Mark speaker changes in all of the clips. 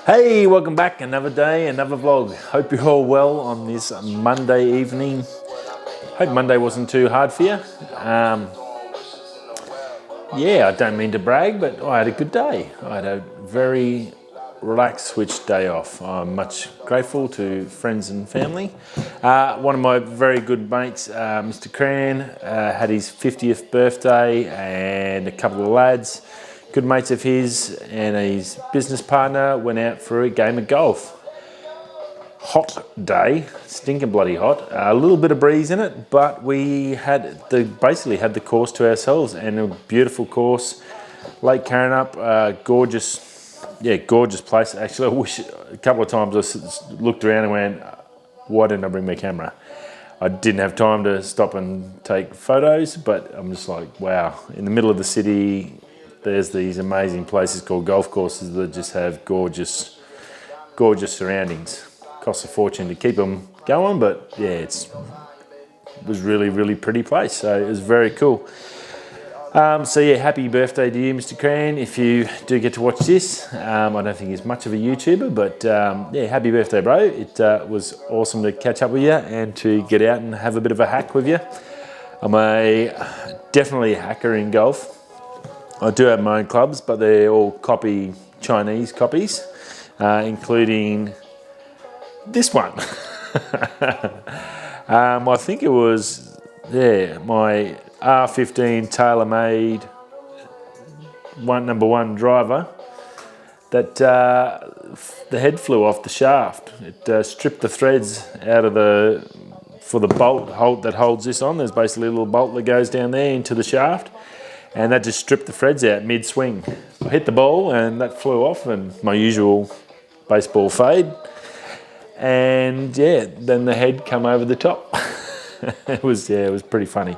Speaker 1: Hey, welcome back. Another day, another vlog. Hope you're all well on this Monday evening. Hope Monday wasn't too hard for you. Yeah, I don't mean to brag, but I had a good day. I had a very relaxed switch day off. I'm much grateful to friends and family. One of my very good mates, Mr. Cran, had his 50th birthday, and a couple of lads, good mates of his and his business partner, went out for a game of golf. Hot day, stinking bloody hot. A little bit of breeze in it, but we basically had the course to ourselves, and a beautiful course. Lake Carrinup, gorgeous place. Actually, I wish a couple of times I looked around and went, why didn't I bring my camera? I didn't have time to stop and take photos, but I'm just like, wow. In the middle of the city, there's these amazing places called golf courses that just have gorgeous surroundings. Costs a fortune to keep them going, but yeah, it was really pretty place. So it was very cool. So yeah, happy birthday to you, Mr. Cran. If you do get to watch this, I don't think he's much of a YouTuber, but yeah, happy birthday, bro. It was awesome to catch up with you and to get out and have a bit of a hack with you. I'm definitely a hacker in golf. I do have my own clubs, but they're all Chinese copies, including this one. I think it was, my R15 tailor-made number one driver that the head flew off the shaft. It stripped the threads out of for the bolt that holds this on. There's basically a little bolt that goes down there into the shaft, and that just stripped the threads out mid-swing. I hit the ball and that flew off, and my usual baseball fade. And yeah, then the head come over the top. It was pretty funny.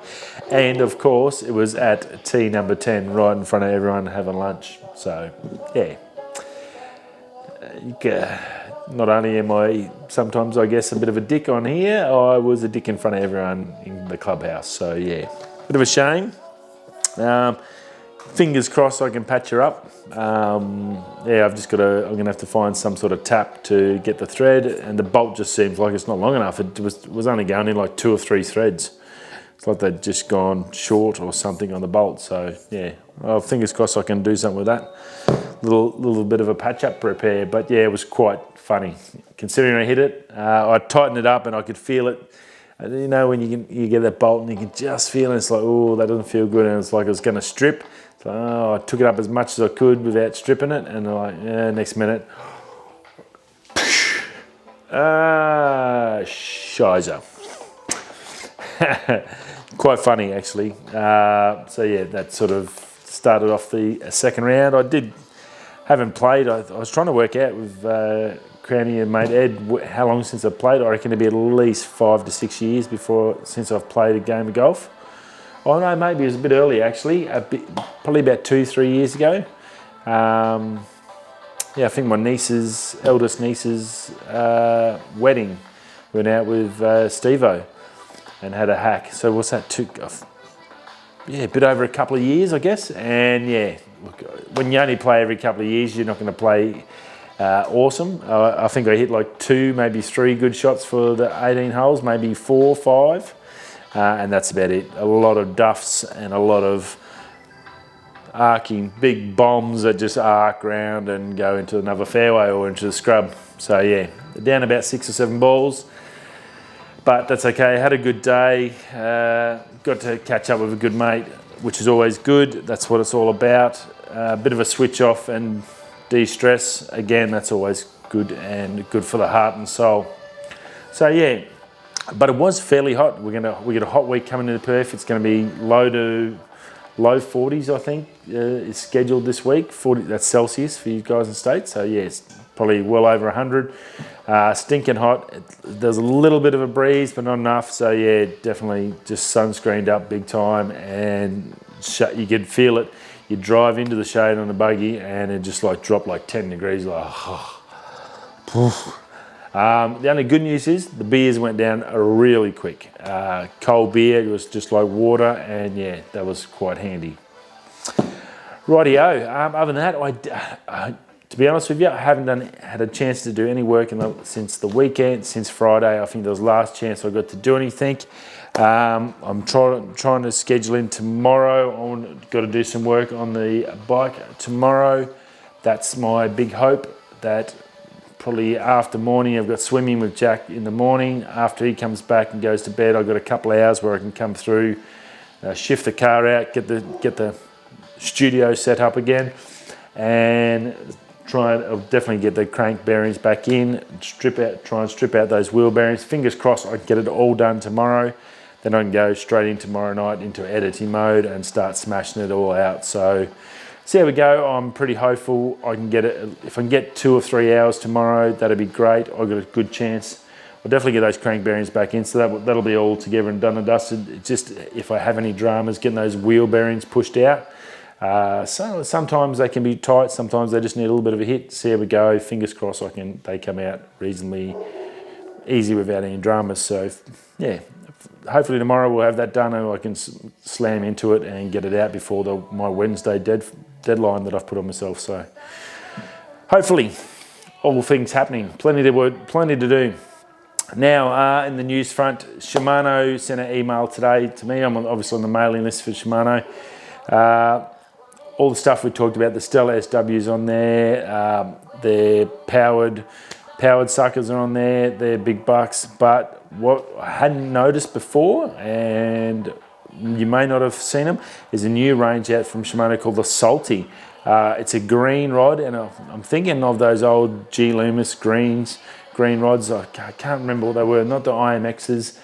Speaker 1: And of course, it was at tee number 10, right in front of everyone having lunch. So yeah, not only am I sometimes, I guess, a bit of a dick on here, I was a dick in front of everyone in the clubhouse. So yeah, bit of a shame. Fingers crossed I can patch her up. I'm gonna have to find some sort of tap to get the thread, and the bolt just seems like it's not long enough. It was only going in like 2 or 3 threads. It's like they'd just gone short or something on the bolt. So yeah, fingers crossed I can do something with that. Little bit of a patch up repair, but yeah, it was quite funny considering I hit it. I tightened it up and I could feel it. You know, when you get that bolt and you can just feel it, it's like, oh, that doesn't feel good, and it's like it was going to strip. So I took it up as much as I could without stripping it, and next minute, shizer. Quite funny actually. So yeah, that sort of started off the second round. I haven't played. I was trying to work out with Crownie and mate Ed how long since I've played. I reckon it'd be at least 5 to 6 years since I've played a game of golf. Oh no, maybe it was a bit earlier actually. Probably about 2-3 years ago. I think my eldest niece's wedding. Went out with Steve-O and had a hack. So what's that? Took a bit over a couple of years, I guess. And yeah, look, when you only play every couple of years, you're not going to play awesome. I think I hit like 2, maybe 3 good shots for the 18 holes, maybe 4, 5. And that's about it. A lot of duffs and a lot of arcing big bombs that just arc round and go into another fairway or into the scrub. So yeah, down about 6 or 7 balls, but that's okay. Had a good day. Got to catch up with a good mate, which is always good. That's what it's all about. A bit of a switch off and de-stress. Again, that's always good and good for the heart and soul. So yeah. But it was fairly hot. We get a hot week coming into Perth. It's going to be low 40s, I think, is scheduled this week. 40, that's Celsius for you guys in the States. So yeah, it's probably well over 100. Stinking hot. There's a little bit of a breeze, but not enough. So yeah, definitely just sunscreened up big time, and you could feel it. You drive into the shade on the buggy, and it just like dropped like 10 degrees. Like, The only good news is the beers went down really quick. Cold beer, it was just like water, and yeah, that was quite handy. Rightio. Other than that, to be honest with you, I haven't had a chance to do any work since the weekend, since Friday. I think that was the last chance I got to do anything. I'm trying to schedule in tomorrow. I've got to do some work on the bike tomorrow. That's my big hope, that probably after morning, I've got swimming with Jack in the morning. After he comes back and goes to bed, I've got a couple of hours where I can come through, shift the car out, get the studio set up again, and I'll definitely get the crank bearings back in, try and strip out those wheel bearings. Fingers crossed I can get it all done tomorrow. Then I can go straight in tomorrow night into editing mode and start smashing it all out. So how we go. I'm pretty hopeful I can get it. If I can get 2 or 3 hours tomorrow, that'd be great. I've got a good chance. I'll definitely get those crank bearings back in, so that'll be all together and done and dusted. It's just if I have any dramas getting those wheel bearings pushed out. So sometimes they can be tight, sometimes they just need a little bit of a hit. See how we go. Fingers crossed they come out reasonably easy without any dramas. So yeah, hopefully tomorrow we'll have that done and I can slam into it and get it out before my Wednesday deadline that I've put on myself. So hopefully all things happening. Plenty to do. Now, in the news front, Shimano sent an email today to me. I'm obviously on the mailing list for Shimano. All the stuff we talked about, the Stella SWs on there, their powered suckers are on there, they're big bucks. But what I hadn't noticed before, and you may not have seen them, is a new range out from Shimano called the Saltie. It's a green rod, and I'm thinking of those old gloomis green rods. I can't remember what they were, not the IMXs.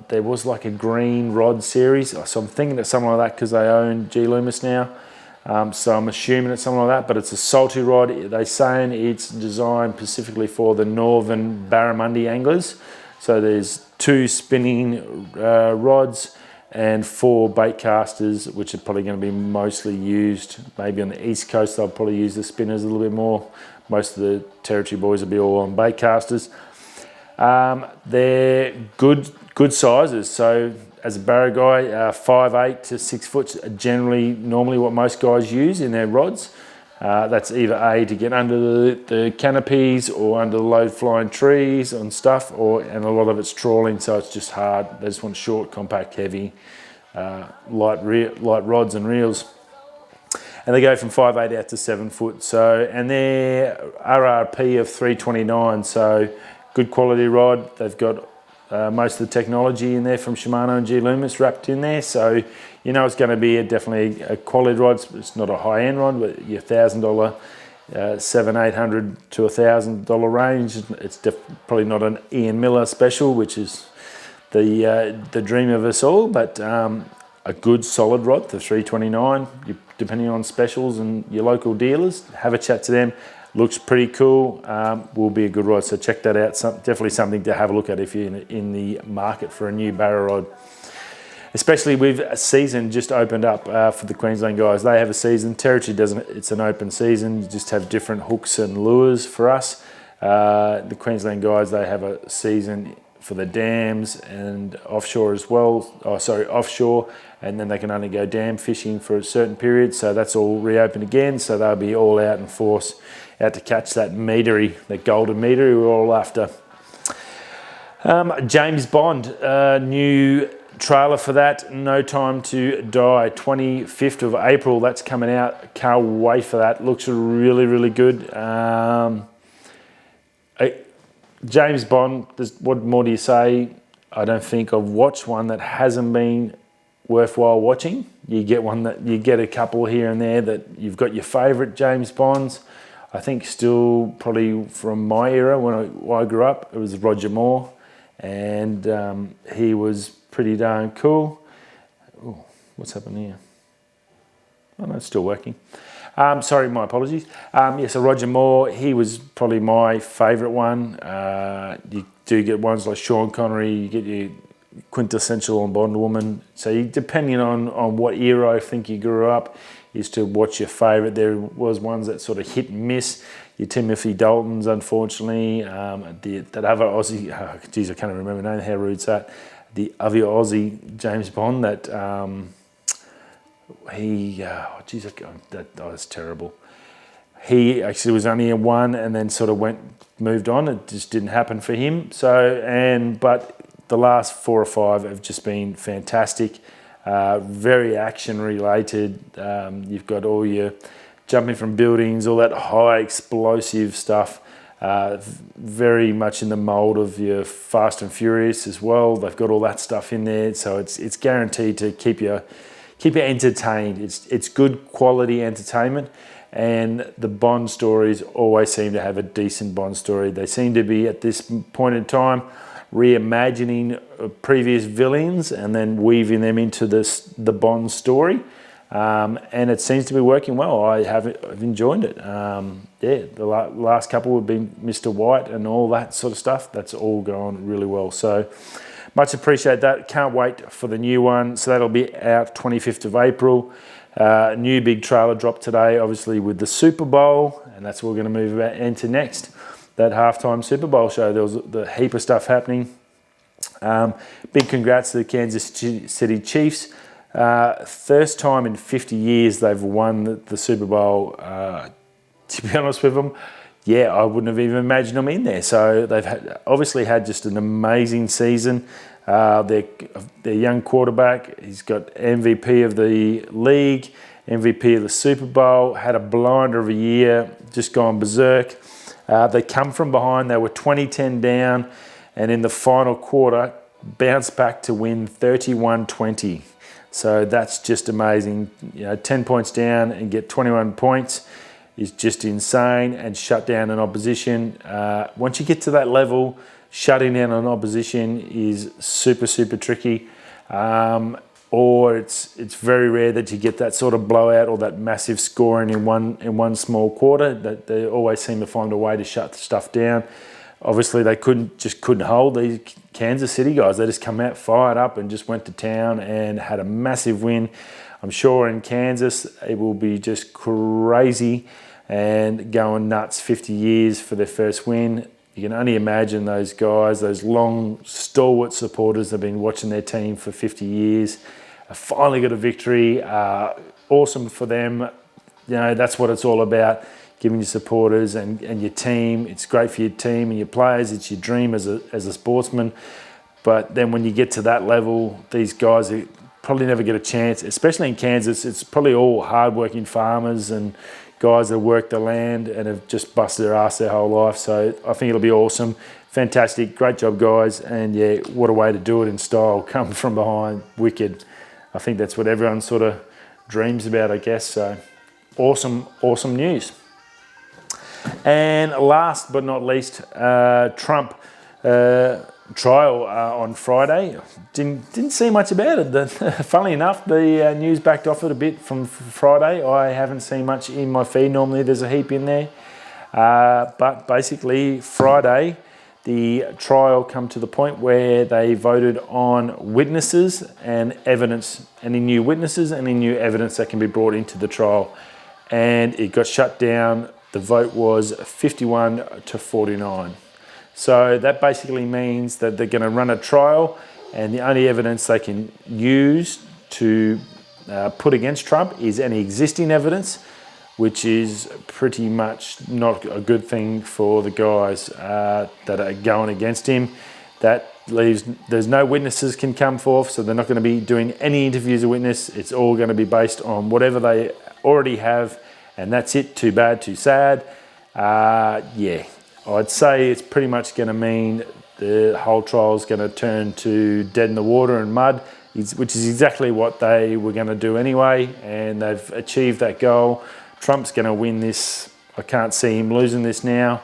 Speaker 1: There was like a green rod series, so I'm thinking it's something like that because they own gloomis now. So I'm assuming it's something like that, but it's a Saltie rod. They're saying it's designed specifically for the northern barramundi anglers. So there's 2 spinning rods and 4 bait casters, which are probably going to be mostly used. Maybe on the east coast they'll probably use the spinners a little bit more. Most of the territory boys will be all on bait casters. They're good sizes. So as a barra guy, 5'8" to 6 foot are normally what most guys use in their rods. That's either A, to get under the canopies or under the low-flying trees and stuff, and a lot of it's trawling, so it's just hard. They just want short, compact, heavy, light rods and reels. And they go from 5'8" out to 7 foot. And they're RRP of 329, so good quality rod. They've got most of the technology in there from Shimano and gloomis wrapped in there, so you know it's going to be definitely a quality rod. It's not a high-end rod, but your $1,000, $700 to $1,000 range. It's probably not an Ian Miller special, which is the dream of us all, but a good solid rod, the 329. Depending on specials and your local dealers, have a chat to them. Looks pretty cool, will be a good rod, so check that out. Definitely something to have a look at if you're in the market for a new barra rod. Especially with a season just opened up for the Queensland guys. They have a season. Territory doesn't, it's an open season. You just have different hooks and lures for us. The Queensland guys, they have a season for the dams and offshore as well. Offshore, and then they can only go dam fishing for a certain period. So that's all reopened again. So they'll be all out in force, out to catch that meatery, that golden meatery we're all after. James Bond, new trailer for that, No Time to Die, 25th of April. That's coming out. Can't wait for that. Looks really, really good. James Bond, what more do you say? I don't think I've watched one that hasn't been worthwhile watching. You get a couple here and there that you've got your favourite James Bonds. I think still probably from my era when I grew up, it was Roger Moore, and he was pretty darn cool. Oh, what's happened here? Oh no, it's still working. Sorry, my apologies. So Roger Moore, he was probably my favourite one. You do get ones like Sean Connery, you get your quintessential Bond woman. So depending on what era I think you grew up, is to watch your favourite. There was ones that sort of hit and miss. your Timothy Daltons, unfortunately, that other Aussie, geez, I can't remember the name, how rude's that? The other Aussie, James Bond, that that was terrible. He actually was only a one and then sort of moved on. It just didn't happen for him. But the last 4 or 5 have just been fantastic. Very action related. You've got all your jumping from buildings, all that high explosive stuff. Very much in the mould of your Fast and Furious as well. They've got all that stuff in there, so it's guaranteed to keep you entertained. It's good quality entertainment, and the Bond stories always seem to have a decent Bond story. They seem to be, at this point in time, reimagining previous villains and then weaving them into the Bond story. And it seems to be working well. I've enjoyed it. The last couple have been Mr. White and all that sort of stuff. That's all gone really well. So much appreciate that. Can't wait for the new one. So that'll be out 25th of April. New big trailer dropped today, obviously with the Super Bowl, and that's what we're going to move into next. That halftime Super Bowl show. There was a heap of stuff happening. Big congrats to the Kansas City Chiefs. First time in 50 years they've won the Super Bowl. To be honest with them, I wouldn't have even imagined them in there. So they've obviously had just an amazing season. Their young quarterback, he's got MVP of the league, MVP of the Super Bowl, had a blinder of a year, just gone berserk. They come from behind. They were 20-10 down, and in the final quarter, bounced back to win 31-20. So that's just amazing. 10 points down and get 21 points is just insane, and shut down an opposition. Once you get to that level, shutting down an opposition is super, super tricky. Or it's very rare that you get that sort of blowout or that massive scoring in one small quarter. That they always seem to find a way to shut stuff down. Obviously, they couldn't hold these Kansas City guys. They just come out fired up and just went to town and had a massive win. I'm sure in Kansas it will be just crazy and going nuts. 50 years for their first win. You can only imagine those guys, those long, stalwart supporters that have been watching their team for 50 years, have finally got a victory. Awesome for them. That's what it's all about, giving your supporters and your team. It's great for your team and your players. It's your dream as a sportsman. But then when you get to that level, these guys probably never get a chance, especially in Kansas. It's probably all hard-working farmers and guys that work the land and have just busted their ass their whole life. So I think it'll be awesome. Fantastic. Great job, guys. And what a way to do it in style. Come from behind. Wicked. I think that's what everyone sort of dreams about, I guess. So awesome news. And last but not least, Trump trial on Friday. Didn't see much about it. Funnily enough, the news backed off it a bit from Friday. I haven't seen much in my feed. Normally there's a heap in there. But basically Friday, the trial come to the point where they voted on witnesses and evidence, any new witnesses, any new evidence that can be brought into the trial. And it got shut down. The vote was 51-49. So that basically means that they're going to run a trial, and the only evidence they can use to put against Trump is any existing evidence, which is pretty much not a good thing for the guys that are going against him. That leaves, there's no witnesses can come forth, so they're not going to be doing any interviews of witness. It's all going to be based on whatever they already have, and that's it. Too bad, too sad. I'd say it's pretty much going to mean the whole trial is going to turn to dead in the water and mud, which is exactly what they were going to do anyway, and they've achieved that goal. Trump's going to win this. I can't see him losing this now.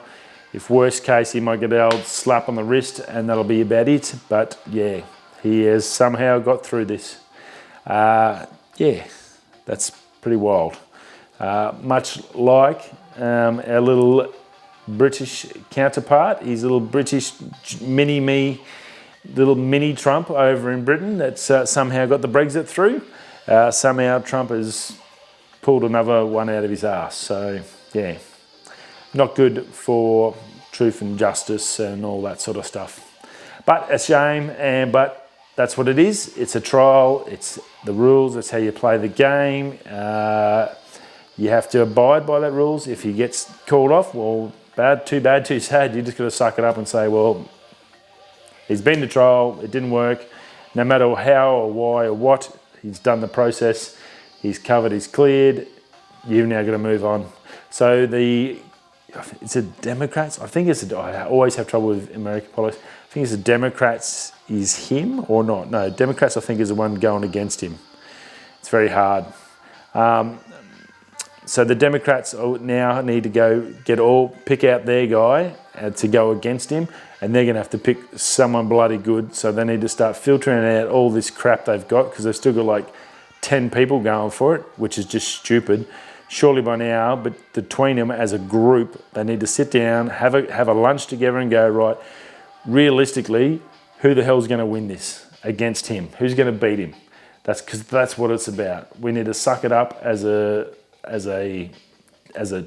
Speaker 1: If worst case, he might get an old slap on the wrist, and that'll be about it. But yeah, he has somehow got through this. That's pretty wild. Much like our little British counterpart, his little British mini Trump over in Britain that's somehow got the Brexit through. Somehow Trump has pulled another one out of his arse. So yeah, not good for truth and justice and all that sort of stuff. But a shame, but that's what it is. It's a trial, it's the rules, that's how you play the game. You have to abide by that rules. If he gets called off, well, too bad, too sad. You just got to suck it up and say, well, he's been to trial, it didn't work. No matter how or why or what, he's done the process, he's covered, he's cleared, you've now got to move on. So it's a Democrats, I always have trouble with American politics. I think it's the Democrats is him or not. No, Democrats I think is the one going against him. It's very hard. So the Democrats now need to pick out their guy to go against him, and they're going to have to pick someone bloody good. So they need to start filtering out all this crap they've got, because they've still got like 10 people going for it, which is just stupid. Surely by now, but between them as a group, they need to sit down, have a lunch together and go, right, realistically, who the hell's going to win this against him? Who's going to beat him? Because that's what it's about. We need to suck it up as a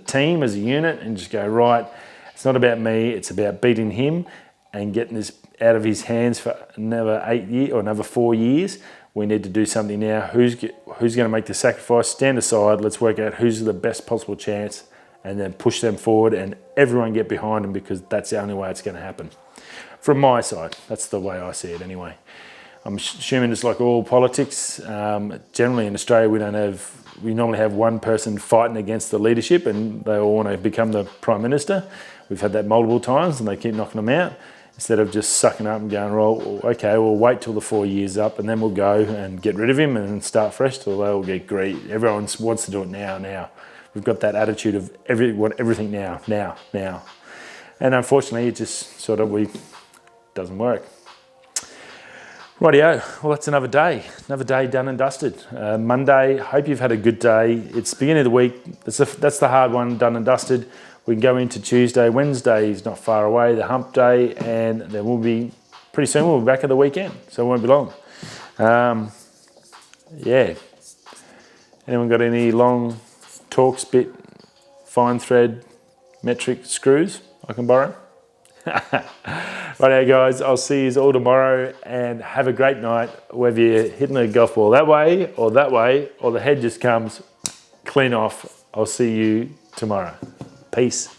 Speaker 1: team, as a unit, and just go, right, it's not about me, it's about beating him and getting this out of his hands for another 8 years or another 4 years. We need to do something now. Who's going to make the sacrifice? Stand aside, let's work out who's the best possible chance, and then push them forward and everyone get behind them, because that's the only way it's going to happen. From my side, that's the way I see it anyway. I'm assuming it's like all politics. Generally in Australia, we normally have one person fighting against the leadership and they all want to become the Prime Minister. We've had that multiple times and they keep knocking them out, instead of just sucking up and going, well, okay, we'll wait till the 4 years up and then we'll go and get rid of him and start fresh till they'll get greedy. Everyone wants to do it now. We've got that attitude of everything now. And unfortunately, it just doesn't work. Rightio, well, that's another day done and dusted. Monday, hope you've had a good day. It's the beginning of the week, that's the hard one, done and dusted. We can go into Tuesday. Wednesday is not far away, the hump day, and then pretty soon we'll be back at the weekend, so it won't be long. Yeah. Anyone got any long torque bit, fine thread, metric screws I can borrow? Right, guys, I'll see you all tomorrow, and have a great night, whether you're hitting the golf ball that way, or the head just comes clean off. I'll see you tomorrow. Peace.